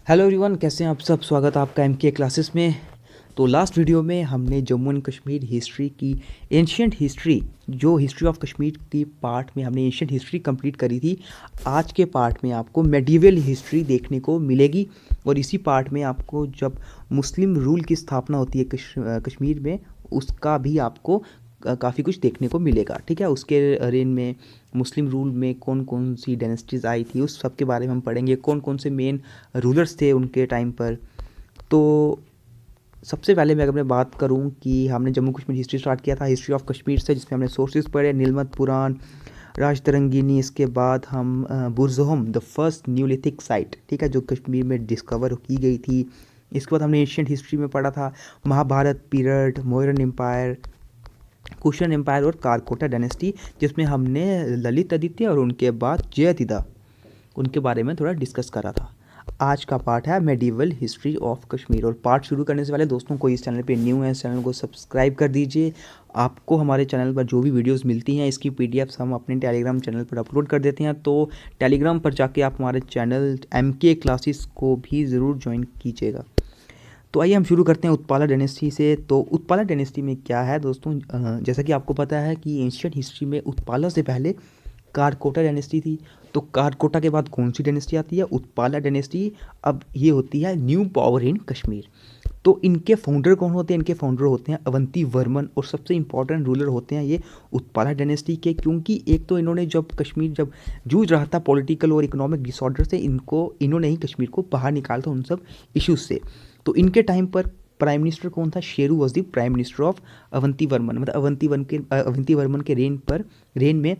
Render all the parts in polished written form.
Hello everyone, कैसे हैं आप सब। स्वागत है आपका एमके क्लासेस में। तो लास्ट वीडियो में हमने जम्मू एंड कश्मीर हिस्ट्री की एंशियंट हिस्ट्री, जो हिस्ट्री ऑफ कश्मीर की पार्ट में हमने एंशियंट हिस्ट्री कंप्लीट करी थी। आज के पार्ट में आपको मेडिवल हिस्ट्री देखने को मिलेगी और इसी पार्ट में आपको जब मुस्लिम रूल की स्थापना होती है कश्मीर में, उसका भी आपको काफ़ी कुछ देखने को मिलेगा। ठीक है, उसके रेन में मुस्लिम रूल में कौन कौन सी डायनेस्टीज आई थी, उस सब के बारे में हम पढ़ेंगे। कौन कौन से मेन रूलर्स थे उनके टाइम पर। तो सबसे पहले मैं अगर मैं बात करूं कि हमने जम्मू कश्मीर हिस्ट्री स्टार्ट किया था हिस्ट्री ऑफ कश्मीर से, जिसमें हमने सोर्सेज पढ़े नीलमत पुराण, राजतरंगिनी। इसके बाद हम बुरज़ोहम द फर्स्ट न्यूलिथिक साइट, ठीक है, जो कश्मीर में डिस्कवर की गई थी। इसके बाद हमने एशियंट हिस्ट्री में पढ़ा था Mahabharata period, Mauryan empire, Kushan empire और कारकोटा डायनेस्टी, जिसमें हमने ललित आदित्य और उनके बाद जयतिदा, उनके बारे में थोड़ा डिस्कस करा था। आज का पार्ट है मेडिवल हिस्ट्री ऑफ कश्मीर। और पार्ट शुरू करने से पहले दोस्तों, कोई इस चैनल पे न्यू है, इस चैनल को सब्सक्राइब कर दीजिए। आपको हमारे चैनल पर जो भी वीडियोस मिलती हैं, इसकी पीडीएफ्स हम अपने टेलीग्राम चैनल पर अपलोड कर देते हैं। तो टेलीग्राम पर जाके आप हमारे चैनल एमके क्लासेस को भी ज़रूर ज्वाइन कीजिएगा। तो आइए हम शुरू करते हैं उत्पाला डायनेस्टी से। तो उत्पाला डायनेस्टी में क्या है दोस्तों, जैसा कि आपको पता है कि एंशियंट हिस्ट्री में उत्पाला से पहले कारकोटा डायनेस्टी थी। तो कारकोटा के बाद कौन सी डायनेस्टी आती है? उत्पाला डायनेस्टी। अब ये होती है न्यू पावर इन कश्मीर। तो इनके फाउंडर कौन होते हैं? इनके फाउंडर होते हैं अवंती वर्मन, और सबसे इंपॉर्टेंट रूलर होते हैं ये उत्पाला डायनेस्टी के, क्योंकि एक तो इन्होंने जब कश्मीर जब जूझ रहा था पॉलिटिकल और इकोनॉमिक डिसऑर्डर से, इन्होंने ही कश्मीर को बाहर निकाला था उन सब इश्यूज से। तो इनके टाइम पर प्राइम मिनिस्टर कौन था? Sheru was the prime minister of Avanti Varman. मतलब अवंती वर्मन के रेन में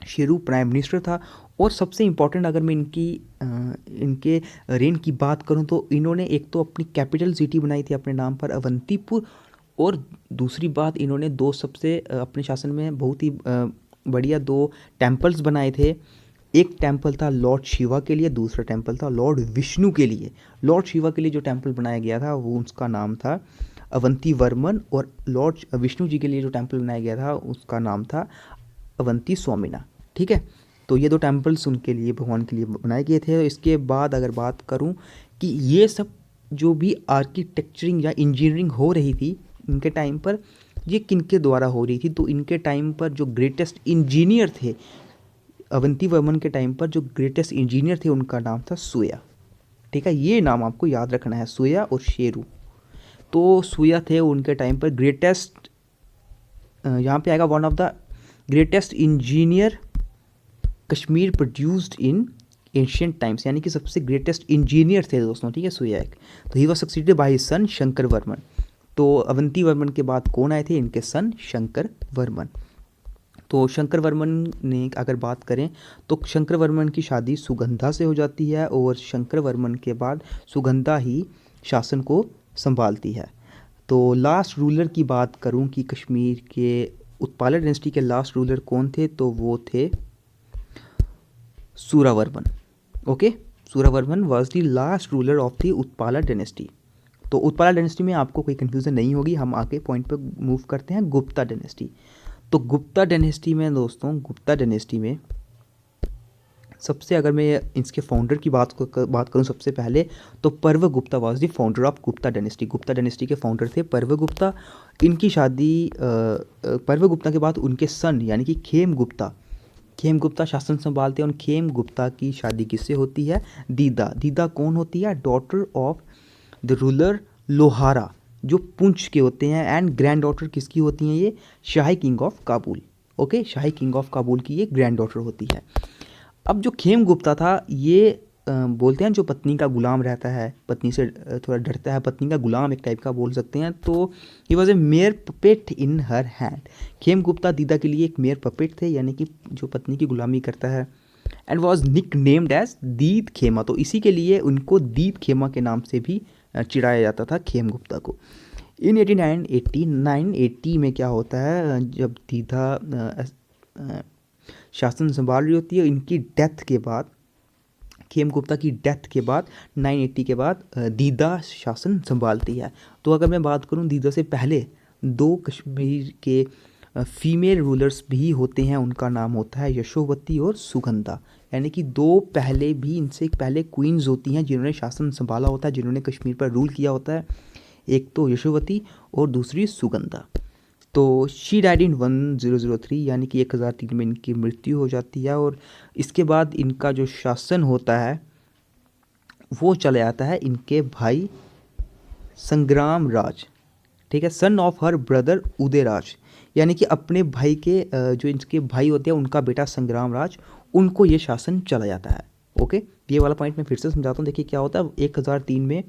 शेरू प्राइम मिनिस्टर था। और सबसे इम्पॉर्टेंट अगर मैं इनके रेन की बात करूं, तो इन्होंने एक तो अपनी कैपिटल सिटी बनाई थी अपने नाम पर, अवंतीपुर। और दूसरी बात, इन्होंने दो सबसे अपने शासन में बहुत ही बढ़िया दो टेम्पल्स बनाए थे। एक टेम्पल था लॉर्ड शिवा के लिए, दूसरा टेम्पल था लॉर्ड विष्णु के लिए। लॉर्ड शिवा के लिए जो टेम्पल बनाया गया था वो उसका नाम था अवंती वर्मन, और लॉर्ड विष्णु जी के लिए जो टेम्पल बनाया गया था उसका नाम था अवंती स्वामिना। ठीक है, तो ये दो टेम्पल्स उनके लिए, भगवान के लिए बनाए गए थे। इसके बाद अगर बात करूं कि ये सब जो भी आर्किटेक्चरिंग या इंजीनियरिंग हो रही थी इनके टाइम पर, ये किनके द्वारा हो रही थी? तो इनके टाइम पर जो ग्रेटेस्ट इंजीनियर थे, अवंती वर्मन के टाइम पर जो ग्रेटेस्ट इंजीनियर थे, उनका नाम था सुया। ठीक है, ये नाम आपको याद रखना है, सुया और शेरू। तो सुया थे उनके टाइम पर ग्रेटेस्ट, यहाँ पे आएगा one of the greatest engineer Kashmir produced in ancient times, यानी कि सबसे ग्रेटेस्ट इंजीनियर थे दोस्तों। ठीक है, सुया एक। तो he was succeeded by his son Shankar Varman. तो अवंती वर्मन के बाद कौन आए थे? इनके सन शंकर वर्मन। तो शंकर वर्मन ने अगर बात करें तो शंकर वर्मन की शादी सुगंधा से हो जाती है, और शंकर वर्मन के बाद सुगंधा ही शासन को संभालती है। तो लास्ट रूलर की बात करूं कि कश्मीर के उत्पाला डायनेस्टी के लास्ट रूलर कौन थे, तो वो थे Suravarman. Okay, Suravarman was the last ruler of the Utpala dynasty. तो उत्पाला डायनेस्टी में आपको कोई कंफ्यूजन नहीं होगी। हम आगे पॉइंट पे मूव करते हैं, गुप्ता डायनेस्टी। तो गुप्ता डायनेस्टी में दोस्तों, गुप्ता डायनेस्टी में सबसे, अगर मैं इसके फाउंडर की बात करूं सबसे पहले, तो पर्व Gupta was the founder of Gupta dynasty. Gupta dynasty के फाउंडर थे पर्व गुप्ता। इनकी शादी पर्व गुप्ता के बाद उनके सन यानी कि खेम गुप्ता शासन संभालते हैं। और खेम गुप्ता की शादी किससे होती है? दीदा। दीदा कौन होती है? Daughter of the ruler Lohara, जो पुंछ के होते हैं। एंड ग्रैंड डॉटर किसकी होती हैं? ये Shahi king of Kabul. Okay, Shahi king of Kabul की ये ग्रैंड डॉटर होती है। अब जो खेम गुप्ता था, ये बोलते हैं जो पत्नी का गुलाम रहता है, पत्नी से थोड़ा डरता है, पत्नी का गुलाम एक टाइप का बोल सकते हैं। तो ही was A mayor puppet in her hand. Khem Gupta दीदा के लिए एक मेयर पपेट थे, यानी कि जो पत्नी की गुलामी करता है। And was nicknamed as Didda Kshema. तो इसी के लिए उनको दीद खेमा के नाम से भी चिढ़ाया जाता था खेम गुप्ता को। इन 8980 में क्या होता है, जब दीदा शासन संभाल रही होती है, इनकी डेथ के बाद, खेम गुप्ता की डेथ के बाद 980 के बाद दीदा शासन संभालती है। तो अगर मैं बात करूं, दीदा से पहले दो कश्मीर के फीमेल रूलर्स भी होते हैं, उनका नाम होता है यशोवती और सुगंधा। यानी कि दो पहले भी, इनसे एक पहले क्वींस होती हैं जिन्होंने शासन संभाला होता है, जिन्होंने कश्मीर पर रूल किया होता है। एक तो यशोवती और दूसरी सुगंधा। तो शी डाइड इन 1003 यानी कि 1003 में इनकी मृत्यु हो जाती है। और इसके बाद इनका जो शासन होता है वो चले आता है इनके भाई संग्राम राज, ठीक है, son of her brother Udayraj. यानी कि अपने भाई के जो इनके भाई होते हैं उनका बेटा संग्राम राज, उनको ये शासन चला जाता है। ओके, ये वाला पॉइंट मैं फिर से समझाता हूँ। देखिए क्या होता है, 1003 में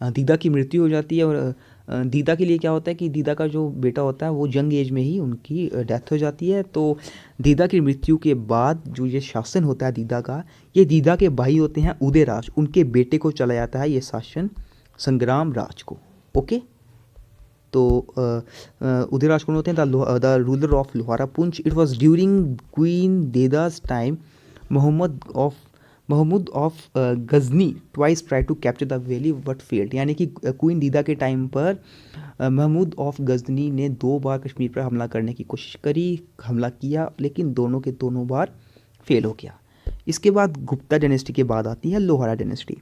दीदा की मृत्यु हो जाती है। और दीदा के लिए क्या होता है कि दीदा का जो बेटा होता है वो यंग एज में ही उनकी डेथ हो जाती है। तो दीदा की मृत्यु के बाद जो ये शासन होता है दीदा का, ये दीदा के भाई होते हैं उदयराज, उनके बेटे को चला जाता है ये शासन संग्राम राज को। ओके, तो उदयराज कौन होते हैं? The ruler of Lohara Poonch. It was during queen Didda's time Mahmud of Ghazni twice try to capture the valley but failed. यानी कि क्वीन दीदा के टाइम पर महमूद ऑफ गजनी ने 2 बार कश्मीर पर हमला करने की कोशिश करी, हमला किया, लेकिन दोनों के दोनों बार फेल हो गया। इसके बाद गुप्ता डायनेस्टी के बाद आती है लोहारा डायनेस्टी।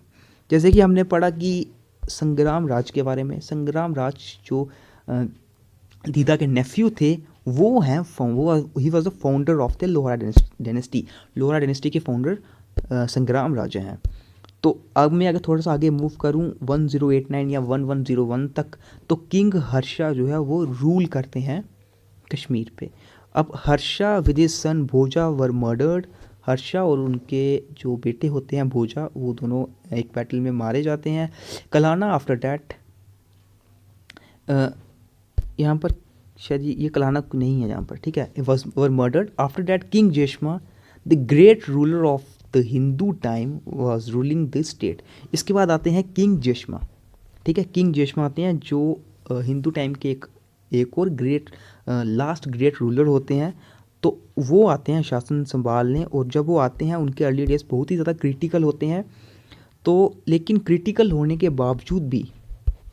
जैसे कि हमने पढ़ा कि संग्राम राज के बारे में, संग्राम राज जो दीदा के नेफ्यू थे वो हैं, वो he was the founder of the Lohara dynasty. Lohara dynasty के फाउंडर संग्राम राजा हैं। तो अब मैं अगर थोड़ा सा आगे मूव करूं 1089 या 1101 तक, तो किंग हर्षा जो है वो रूल करते हैं कश्मीर पे। अब हर्षा विद हिज सन भोजा वर मर्डर्ड। हर्षा और उनके जो बेटे होते हैं भोजा, वो दोनों एक बैटल में मारे जाते हैं। कलाना आफ्टर डैट, यहाँ पर शायद ये कलाना नहीं है यहाँ पर, ठीक है, were murdered. After that king Jeshma the great ruler of the Hindu time was ruling the state. इसके बाद आते हैं किंग जेशमा, ठीक है, किंग जेशमा आते हैं जो हिंदू टाइम के एक और ग्रेट लास्ट ग्रेट रूलर होते हैं। तो वो आते हैं शासन संभालने, और जब वो आते हैं उनके अर्ली डेज बहुत ही ज़्यादा क्रिटिकल होते हैं। तो लेकिन क्रिटिकल होने के बावजूद भी,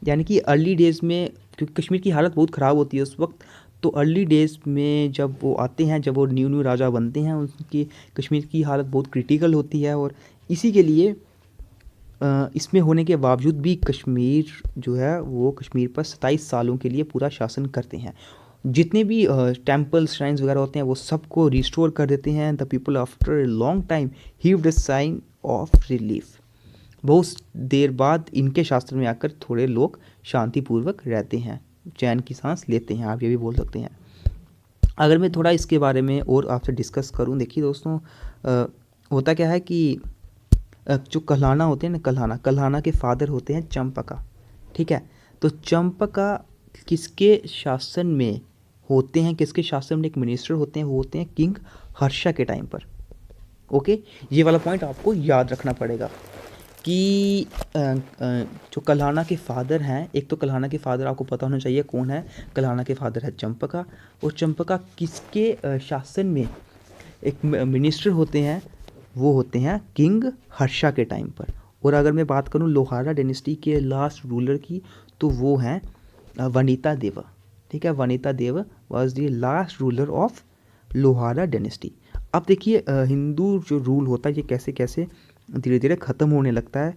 यानी कि अर्ली डेज में, क्योंकि कश्मीर की हालत बहुत ख़राब होती है उस वक्त, तो अर्ली डेज में जब वो आते हैं, जब वो न्यू राजा बनते हैं, उनकी कश्मीर की हालत बहुत क्रिटिकल होती है। और इसी के लिए इसमें होने के बावजूद भी कश्मीर जो है वो कश्मीर पर 27 सालों के लिए पूरा शासन करते हैं। जितने भी टेम्पल श्राइन्स वगैरह होते हैं वो सबको रिस्टोर कर देते हैं। The people after a long time heaved a sign of relief. बहुत देर बाद इनके शास्त्र में आकर थोड़े लोग शांतिपूर्वक रहते हैं, चैन की सांस लेते हैं, आप ये भी बोल सकते हैं। अगर मैं थोड़ा इसके बारे में और आपसे डिस्कस करूं, देखिए दोस्तों, होता क्या है कि जो कल्हाना होते हैं ना, कल्हाना के फादर होते हैं चंपका, ठीक है। तो चंपका किसके शासन में होते हैं, किसके शासन में एक मिनिस्टर होते हैं, वो होते हैं किंग हर्षा के टाइम पर। ओके, ये वाला पॉइंट आपको याद रखना पड़ेगा कि जो कल्हाना के फादर हैं, एक तो कल्हाना के फादर आपको पता होना चाहिए कौन है। कल्हाना के फादर है चंपका, और चंपका किसके शासन में एक मिनिस्टर होते हैं, वो होते हैं किंग हर्षा के टाइम पर। और अगर मैं बात करूं लोहारा डायनेस्टी के लास्ट रूलर की, तो वो हैं वनिता देवा, ठीक है। Vanita Dev was the last ruler of Lohara dynasty. अब देखिए हिंदू जो रूल होता है ये कैसे कैसे धीरे धीरे ख़त्म होने लगता है।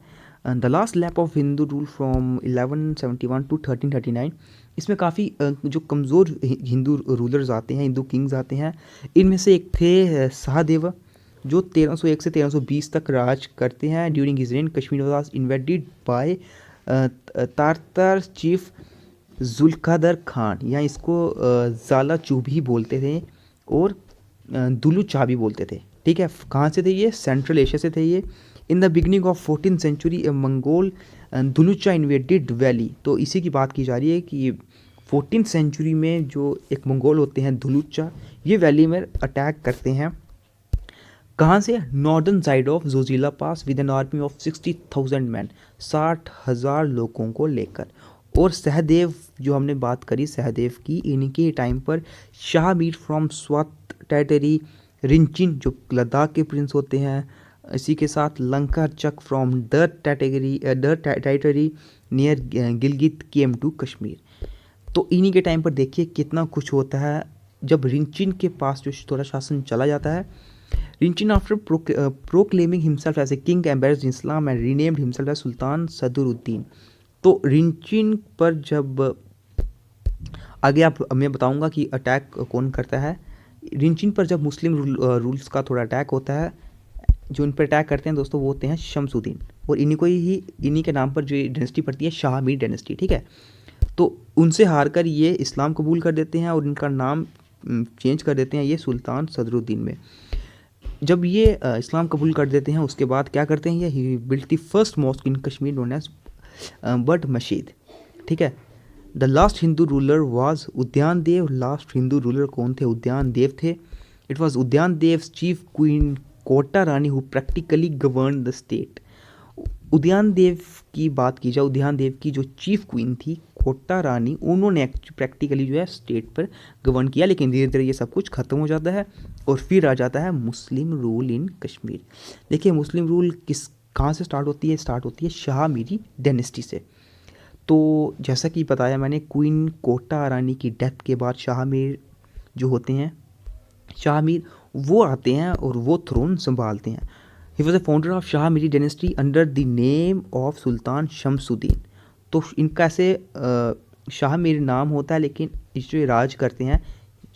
The last lap of Hindu rule from 1171 to 1339। इसमें काफ़ी जो कमज़ोर हिंदू रूलर्स आते हैं, हिंदू किंग्स आते हैं। इनमें से एक थे सहदेव, जो 1301 से 1320 तक राज करते हैं। During his reign Kashmir was invaded by Tartar chief Zulqadar Khan, या इसको ज़ाला चूबी बोलते थे और दुलू चाबी बोलते थे, ठीक है। कहाँ से थे ये? सेंट्रल एशिया से थे ये। In the beginning of 14th century Mongol Dulucha invaded valley. तो इसी की बात की जा रही है कि 14th सेंचुरी में जो एक मंगोल होते हैं दुलुचा, ये वैली में अटैक करते हैं। कहाँ से? Northern side of Zoji La pass with an army of 60,000 man, 60,000 लोगों को लेकर। और सहदेव जो हमने बात करी सहदेव की, इनके टाइम पर शाह मीर फ्रॉम स्वात टेरिटरी, रिंचिन जो लद्दाख के प्रिंस होते हैं, इसी के साथ Lanka Chak from the territory near Gilgit came to Kashmir. तो इन्हीं के टाइम पर देखिए कितना कुछ होता है। जब रिंचिन के पास जो थोड़ा शासन चला जाता है, Rinchen after proclaiming himself as a king embraced Islam and renamed himself as Sultan Sadruddin. तो रिंचिन पर जब आगे आप मैं बताऊंगा कि अटैक कौन करता है। रिंचिन पर जब मुस्लिम रूल्स का थोड़ा अटैक होता है, जो इन पर अटैक करते हैं दोस्तों वो होते हैं शमसुद्दीन, और इन्हीं के नाम पर जो डायनेस्टी पड़ती है शाह मीर डायनेस्टी, ठीक है। तो उनसे हार कर ये इस्लाम कबूल कर देते हैं और इनका नाम चेंज कर देते हैं ये सुल्तान सदरुद्दीन में। जब ये इस्लाम कबूल कर देते हैं उसके बाद क्या करते हैं, ये ही built the first mosque in Kashmir known as But Mashid, ठीक है। The last Hindu ruler was Udyan Dev. Last Hindu ruler कौन थे? उद्यान देव थे। It was Udyan Dev chief queen Kota Rani who practically govern the state. Udyan Dev की बात की जाए, उद्यान देव की जो चीफ क्वीन थी कोटा रानी, उन्होंने प्रैक्टिकली जो है स्टेट पर गवर्न किया। लेकिन धीरे धीरे ये सब कुछ खत्म हो जाता है और फिर आ जाता है मुस्लिम रूल इन कश्मीर। देखिए मुस्लिम रूल कहाँ से स्टार्ट होती है? स्टार्ट होती है शाह मीरी डायनेस्टी से। तो जैसा कि बताया मैंने, क्वीन कोटा रानी की डेथ के बाद शाह मीर जो होते हैं, शाह मीर वो आते हैं और वो थ्रोन संभालते हैं। He was a founder of Shah Miri dynasty under the name of Sultan Shamsuddin. तो इनका ऐसे शाह मीर नाम होता है, लेकिन इस जो राज करते हैं,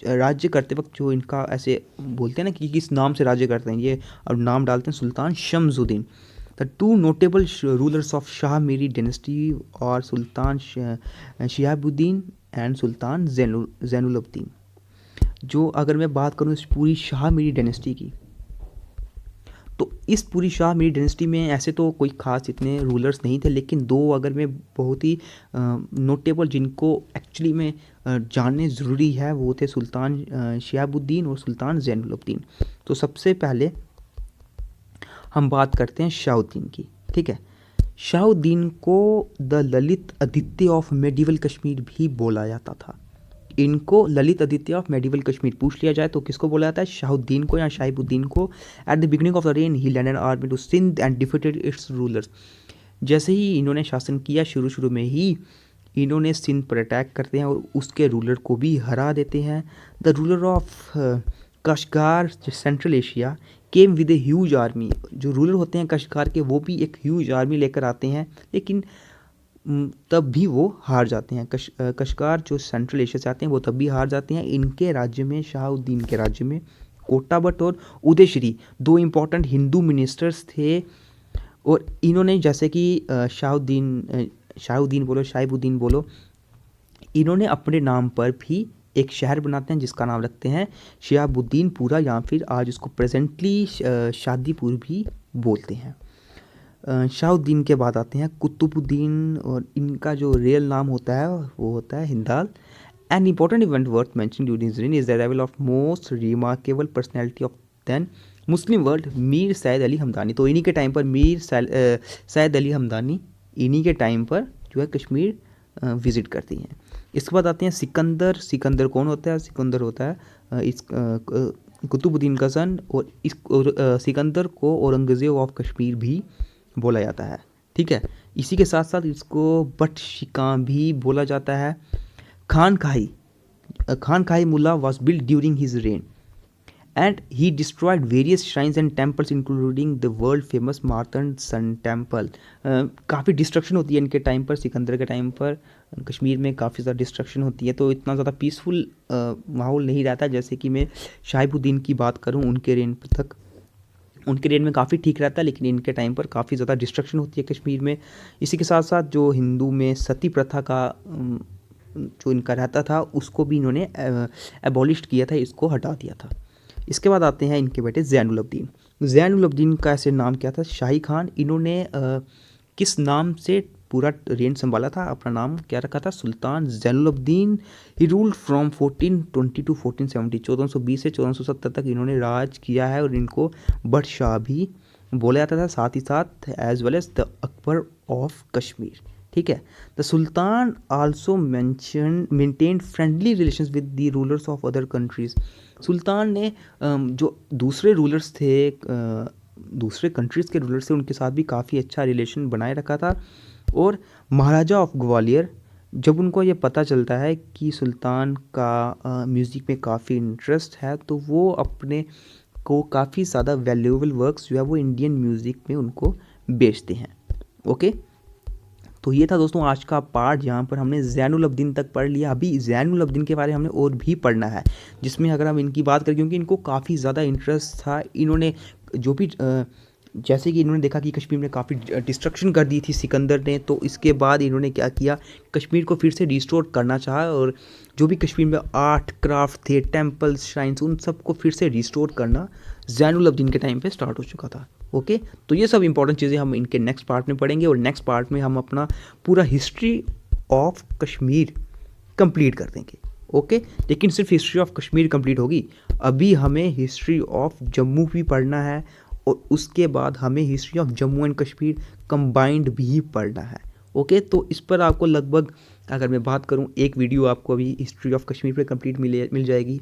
राज्य करते वक्त जो इनका ऐसे बोलते हैं ना कि किस नाम से राज्य करते हैं, ये अब नाम डालते हैं Sultan Shamsuddin. The two notable rulers of Shah Miri dynasty और सुल्तान शिहाबुद्दीन एंड सुल्तान जैनुलब्दीन। जो अगर मैं बात करूँ इस पूरी शाह मीरी डायनेस्टी की, तो इस पूरी शाह मीरी डायनेस्टी में ऐसे तो कोई ख़ास इतने रूलर्स नहीं थे, लेकिन दो अगर मैं बहुत ही नोटेबल जिनको एक्चुअली में जानने ज़रूरी है वो थे सुल्तान शिहाबुद्दीन और सुल्तान जैनुलब्दीन। तो सबसे पहले हम बात करते हैं शाहुद्दीन की, ठीक है। शाहुद्दीन को the Lalit Aditya of medieval Kashmir भी बोला जाता था। इनको ललित आदित्य ऑफ मेडिवल कश्मीर पूछ लिया जाए तो किसको बोला जाता है? शाहुद्दीन को या शाहिबुद्दीन को। At the beginning of the reign he landed army to Sindh and defeated its rulers. जैसे ही इन्होंने शासन किया, शुरू में ही इन्होंने सिंध पर अटैक करते हैं और उसके रूलर को भी हरा देते हैं। The ruler of Kashgar Central Asia came with a huge army. जो रूलर होते हैं कशगार के वो भी एक ह्यूज आर्मी लेकर आते हैं, लेकिन तब भी वो हार जाते हैं। कशगार जो सेंट्रल एशिया से आते हैं वो तब भी हार जाते हैं। इनके राज्य में, शाहुद्दीन के राज्य में, कोटा भट्ट और उदयश्री दो इम्पॉर्टेंट हिंदू मिनिस्टर्स थे। और इन्होंने जैसे कि शाहुद्दीन बोलो, शाहिबुद्दीन बोलो, इन्होंने अपने नाम पर भी एक शहर बनाते हैं जिसका नाम रखते हैं शिहाबुद्दीनपुरा, या फिर आज उसको प्रेजेंटली शादीपुर भी बोलते हैं। शाहुद्दीन के बाद आते हैं कुतुबुद्दीन, और इनका जो रियल नाम होता है वो होता है Hindal. An important event worth mentioning during his reign is the arrival of most remarkable personality of then Muslim world, Mir Sayyid Ali Hamadani. तो इन्हीं के टाइम पर सैयद अली हमदानी इन्हीं के टाइम पर जो है कश्मीर विज़िट करती हैं। इसके बाद आते हैं सिकंदर। सिकंदर कौन होता है? सिकंदर होता है इस कुतुबुद्दीन का सन, और इस सिकंदर को औरंगज़ेब ऑफ कश्मीर भी बोला जाता है, ठीक है। इसी के साथ साथ इसको बटशिका भी बोला जाता है। Khanqahi Mulla was build during his reign and he destroyed various shrines and temples including the world famous Martand sun temple. काफ़ी डिस्ट्रक्शन होती है इनके टाइम पर, सिकंदर के टाइम पर कश्मीर में काफ़ी ज़्यादा डिस्ट्रक्शन होती है, तो इतना ज़्यादा पीसफुल माहौल नहीं रहता। जैसे कि मैं शाहिबुद्दीन की बात करूँ, उनके रेन तक, उनके रेन में काफ़ी ठीक रहता है, लेकिन इनके टाइम पर काफ़ी ज़्यादा डिस्ट्रक्शन होती है कश्मीर में। इसी के साथ साथ जो हिंदू में सती प्रथा का जो इनका रहता था उसको भी इन्होंने एबॉलिश किया था, इसको हटा दिया था। इसके बाद आते हैं इनके बेटे ज़ैनुलब्दीन। ज़ैनुलब्दीन का ऐसे नाम क्या था? शाही खान। इन्होंने किस नाम से पूरा रेन संभाला था? अपना नाम क्या रखा था? Sultan Zainulabdin. He ruled from 1420 to 1470। 1420 से 1470 तक इन्होंने राज किया है, और इनको बट शाह भी बोला जाता था, साथ ही साथ as well as the Akbar of Kashmir, ठीक है। The Sultan also maintained friendly relations with the rulers of other countries. Sultan ने जो दूसरे रूलर्स थे, दूसरे कंट्रीज़ के रूलर्स थे, उनके साथ भी काफ़ी अच्छा रिलेशन बनाए रखा था। और महाराजा ऑफ ग्वालियर जब उनको ये पता चलता है कि सुल्तान का म्यूज़िक में काफ़ी इंटरेस्ट है, तो वो अपने को काफ़ी ज़्यादा वैल्यूएबल वर्क्स जो है वो इंडियन म्यूज़िक में उनको बेचते हैं। ओके, तो ये था दोस्तों आज का पार्ट, जहाँ पर हमने ज़ैनुल अब्दीन तक पढ़ लिया। अभी ज़ैनुल अब्दीन के बारे में हमने और भी पढ़ना है, जिसमें अगर हम इनकी बात करें, क्योंकि इनको काफ़ी ज़्यादा इंटरेस्ट था, इन्होंने जो भी जैसे कि इन्होंने देखा कि कश्मीर में काफ़ी डिस्ट्रक्शन कर दी थी सिकंदर ने, तो इसके बाद इन्होंने क्या किया, कश्मीर को फिर से रिस्टोर करना चाहा, और जो भी कश्मीर में आर्ट क्राफ्ट थे, टेम्पल्स, श्राइन्स, उन सबको फिर से रिस्टोर करना ज़ैनुल अब्दीन के टाइम पे स्टार्ट हो चुका था। ओके, तो ये सब इंपॉर्टेंट चीज़ें हम इनके नेक्स्ट पार्ट में पढ़ेंगे, और नेक्स्ट पार्ट में हम अपना पूरा हिस्ट्री ऑफ कश्मीर कंप्लीट कर देंगे। ओके, लेकिन सिर्फ हिस्ट्री ऑफ कश्मीर कंप्लीट होगी, अभी हमें हिस्ट्री ऑफ जम्मू भी पढ़ना है, और उसके बाद हमें history of Jammu and Kashmir combined भी पढ़ना है। ओके, तो इस पर आपको लगभग, अगर मैं बात करूं, एक वीडियो आपको अभी हिस्ट्री ऑफ कश्मीर पे कंप्लीट मिल जाएगी।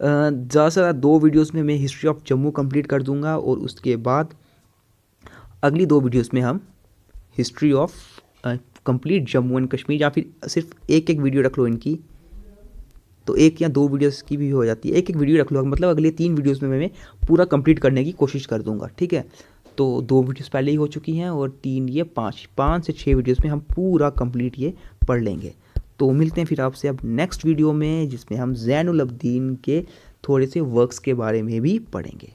ज़्यादा से ज़्यादा 2 वीडियोस में मैं हिस्ट्री ऑफ जम्मू कंप्लीट कर दूंगा, और उसके बाद अगली 2 वीडियोस में हम history of complete Jammu and Kashmir, या फिर सिर्फ एक एक वीडियो रख लो इनकी, तो 1 या 2 वीडियोस की भी हो जाती है, एक एक वीडियो रख लो, मतलब अगले 3 वीडियोस में मैं पूरा कंप्लीट करने की कोशिश कर दूंगा। ठीक है, तो 2 वीडियोस पहले ही हो चुकी हैं, और 3 ये 5 से 6 वीडियोस में हम पूरा कंप्लीट ये पढ़ लेंगे। तो मिलते हैं फिर आपसे अब नेक्स्ट वीडियो में, जिसमें हम ज़ैनुल अब्दीन के थोड़े से वर्क्स के बारे में भी पढ़ेंगे।